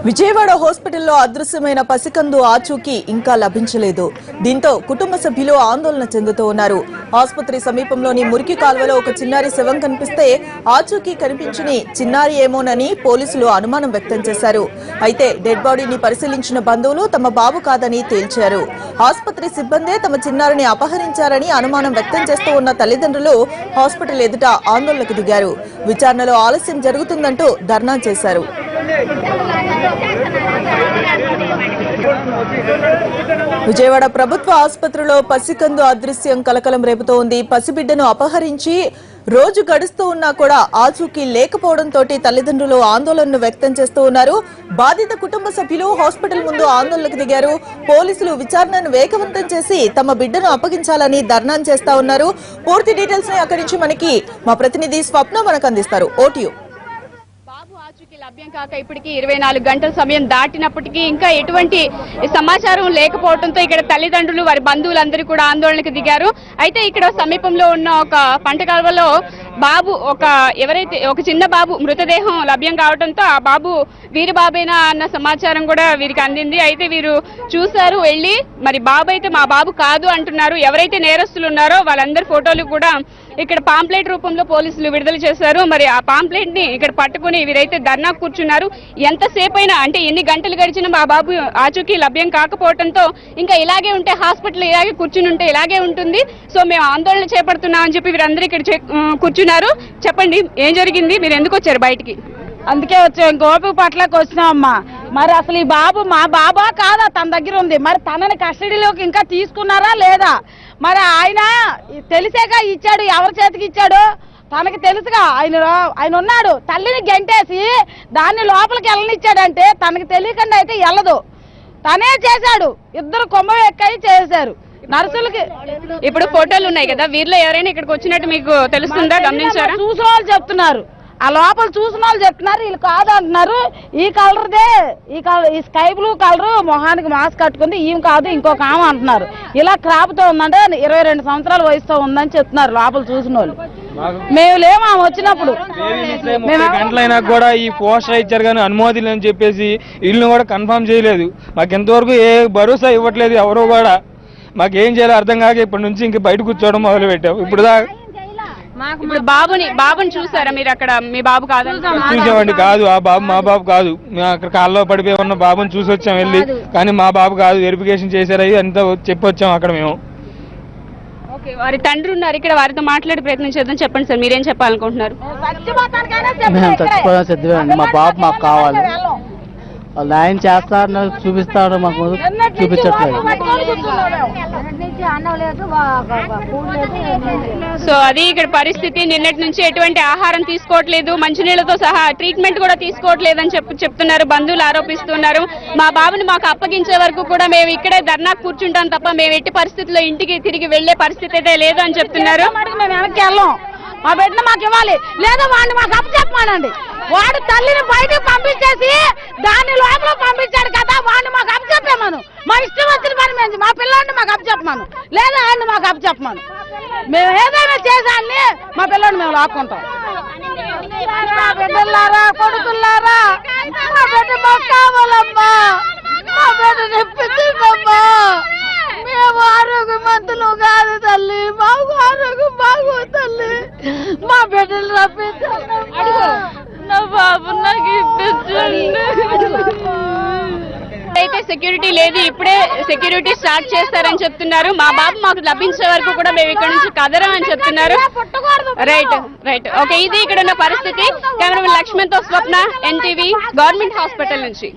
విజయవాడ హాస్పిటల్లో అదృశ్యమైన పసికందు ఆచూకీ ఇంకా లభించలేదు. దీంతో కుటుంబ సభ్యులు ఆందోళన చెందుతూ ఉన్నారు. ఆసుపత్రి సమీపంలోని మురికి కాల్వలో ఒక చిన్నారి శవం కనిపిస్తే ఆచూకీ కనిపించని చిన్నారి ఏమోనని పోలీసులు అనుమానం వ్యక్తం చేశారు. అయితే డెడ్ బాడీని పరిశీలించిన బంధువులు తమ బాబు కాదని తేల్చారు. ఆసుపత్రి సిబ్బందే తమ చిన్నారిని అపహరించారని అనుమానం వ్యక్తం చేస్తూ ఉన్న తల్లిదండ్రులు హాస్పిటల్ ఎదుట ఆందోళనకు దిగారు. విచారణలో ఆలస్యం జరుగుతుందంటూ ధర్నా చేశారు. విజయవాడ ప్రభుత్వ ఆసుపత్రిలో పసికందు అదృశ్యం కలకలం రేపుతోంది. పసిబిడ్డను అపహరించి రోజు గడుస్తూ ఉన్నా కూడా ఆచూకీ లేకపోవడంతో తల్లిదండ్రులు ఆందోళనను వ్యక్తం చేస్తూ ఉన్నారు. బాధిత కుటుంబ సభ్యులు హాస్పిటల్ ముందు ఆందోళనకు దిగారు. పోలీసులు విచారణను వేగవంతం చేసి తమ బిడ్డను అప్పగించాలని ధర్నా చేస్తా ఉన్నారు. పూర్తి డీటెయిల్స్ ని అక్కడి నుంచి మనకి మా ప్రతినిధి స్వప్న మనకు అందిస్తారు. ఓటీయూ ఆచూకీ లభ్యం కాక ఇప్పటికీ 24 గంటల సమయం దాటినప్పటికీ ఇంకా ఎటువంటి సమాచారం లేకపోవడంతో ఇక్కడ తల్లిదండ్రులు వారి బంధువులందరూ కూడా ఆందోళనకు దిగారు. అయితే ఇక్కడ సమీపంలో ఉన్న ఒక పంట కాలువలో బాబు ఒక చిన్న బాబు మృతదేహం లభ్యం కావడంతో ఆ బాబు వీరి బాబేనా అన్న సమాచారం కూడా వీరికి అందింది. అయితే వీరు చూశారు, వెళ్ళి మరి బాబు అయితే మా బాబు కాదు అంటున్నారు. ఎవరైతే నేరస్తులు ఉన్నారో వాళ్ళందరి ఫోటోలు కూడా ఇక్కడ పాంప్లెట్ రూపంలో పోలీసులు విడుదల చేశారు. మరి ఆ పాంప్లెట్ ని ఇక్కడ పట్టుకుని వీరైతే ధర్నా కూర్చున్నారు. ఎంతసేపు అయినా అంటే ఎన్ని గంటలు గడిచినా మా బాబు ఆచూకీ లభ్యం కాకపోవడంతో ఇంకా ఇలాగే ఉంటే హాస్పిటల్ ఇలాగే కూర్చుని ఉంటే ఇలాగే ఉంటుంది, సో మేము ఆందోళన చేపడుతున్నాం అని చెప్పి వీరందరూ ఇక్కడ కూర్చున్నారు. చెప్పండి, ఏం జరిగింది? మీరు ఎందుకు వచ్చారు బయటికి? అందుకే వచ్చాం, గోపి పట్లకి వచ్చినామమ్మా. మరి అసలు ఈ బాబు మా బాబా కాదా? తన దగ్గర ఉంది. మరి తనని కస్టడీలోకి ఇంకా తీసుకున్నారా లేదా? మరి ఆయన తెలిసేగా ఇచ్చాడు, ఎవరి చేతికి ఇచ్చాడు తనకి తెలుసుగా. ఆయన ఉన్నాడు. తల్లిని గెంటేసి దాన్ని లోపలికి వెళ్ళనిచ్చాడంటే తనకి తెలియకుండా అయితే వెళ్ళదు. తనే చేశాడు. ఇద్దరు కొమ్మ ఎక్కాయి చేశారు. నర్సులకి ఇప్పుడు ఫోటోలు ఉన్నాయి కదా, వీరిలో ఎవరైనా ఇక్కడికి వచ్చినట్టు మీకు తెలుస్తుందా? గమనించారా? చూసిన వాళ్ళు చెప్తున్నారు, ఆ లోపల చూసిన వాళ్ళు చెప్తున్నారు. వీళ్ళు కాదు అంటున్నారు. ఈ కలర్దే, ఈ స్కై బ్లూ కలర్, మొహానికి మాస్క్ కట్టుకుంది ఈమె కాదు ఇంకొక ఆమె అంటున్నారు. ఇలా క్రాప్తో ఉందంటే 22 సంవత్సరాల వయసుతో ఉందని చెప్తున్నారు లోపల చూసిన వాళ్ళు. మేము లేము ఆమె వచ్చినప్పుడు. గంటలైనా కూడా ఈ పోస్టర్ ఇచ్చారు కానీ అనుమతి అని చెప్పేసి ఇల్లు కూడా కన్ఫర్మ్ చేయలేదు. మాకు ఎంతవరకు ఏ భరోసా ఇవ్వట్లేదు ఎవరో కూడా. మాకేం చేయాలో అర్థం కాక ఇప్పటి నుంచి ఇంక బయట కూర్చోవడం మొదలు పెట్టాం. ఇప్పుడు బాబుని చూసారా మీరు? అక్కడ మీ బాబు కాదు చూసామండి. కాదు, ఆ బాబు మా బాబు కాదు. మేము అక్కడ కాల్లో పడిపోయి ఉన్న బాబుని చూసి వచ్చాం వెళ్ళి, కానీ మా బాబు కాదు. వెరిఫికేషన్ చేశారు అంత చెప్పి వచ్చాం అక్కడ మేము. ఓకే, వారి తండ్రి ఉన్నారు ఇక్కడ, వారితో మాట్లాడే ప్రయత్నం చేద్దాం. చెప్పండి సార్, మీరేం చెప్పాలనుకుంటున్నారు? మేము చచ్చిపోయాం సిద్ధమేండి. మా బాబు మాకు కావాలి. వాళ్ళు ఆయన చేస్తారని చూపిస్తాడు, మాకు చూపించట్లేదు. సో అది ఇక్కడ పరిస్థితి. నిన్నటి నుంచి ఎటువంటి ఆహారం తీసుకోవట్లేదు, మంచినీళ్లతో సహా ట్రీట్మెంట్ కూడా తీసుకోవట్లేదు అని చెప్తున్నారు బంధువులు ఆరోపిస్తున్నారు. మా బాబుని మాకు అప్పగించే వరకు కూడా మేము ఇక్కడే ధర్నా కూర్చుంటాం తప్ప మేము ఎట్టి పరిస్థితుల్లో ఇంటికి తిరిగి వెళ్లే పరిస్థితి అయితే లేదు అని చెప్తున్నారు. మా బిడ్డను మాకు ఇవ్వాలి, లేదా వాడిని మాకు అప్పచెప్పమానండి. వాడు తల్లిని బయటకు పంపించేసి దాన్ని లోపల పంపించాడు కదా, వాడిని మాకు అప్పచెప్పామను. మా ఇష్టం వచ్చిన పని మేము, మా పిల్లాడిని మాకు అప్పచెప్పమాను, లేదా ఆయన్ని మాకు అప్పచెప్పమాను. మేము ఏదైనా చేసాన్ని మా పిల్లాడిని మేము లాక్కుంటాం. మా బిడ్డలారా, కొడుకులారా, మా బిడ్డ మాకు కావాలమ్మా. మా బిడ్డ నిప్పించమ్మా. మేము ఆరోగ్యవంతులు కాదు తల్లి, మాకు ఆరోగ్యం బాగు తల్లి. మా బిడ్డలు రప్పించండి, నా బాబు నాకు ఇప్పించండి. అయితే సెక్యూరిటీ లేదు, ఇప్పుడే సెక్యూరిటీ స్టార్ట్ చేస్తారని చెప్తున్నారు. మా బాబు మాకు లభించే వరకు కూడా మేము ఇక్కడ నుంచి కదరం అని చెప్తున్నారు. రైట్ ఓకే, ఇది ఇక్కడ ఉన్న పరిస్థితి. కెమెరామెన్ లక్ష్మణ్తో స్వప్న, ఎన్టీవీ, గవర్నమెంట్ హాస్పిటల్ నుంచి.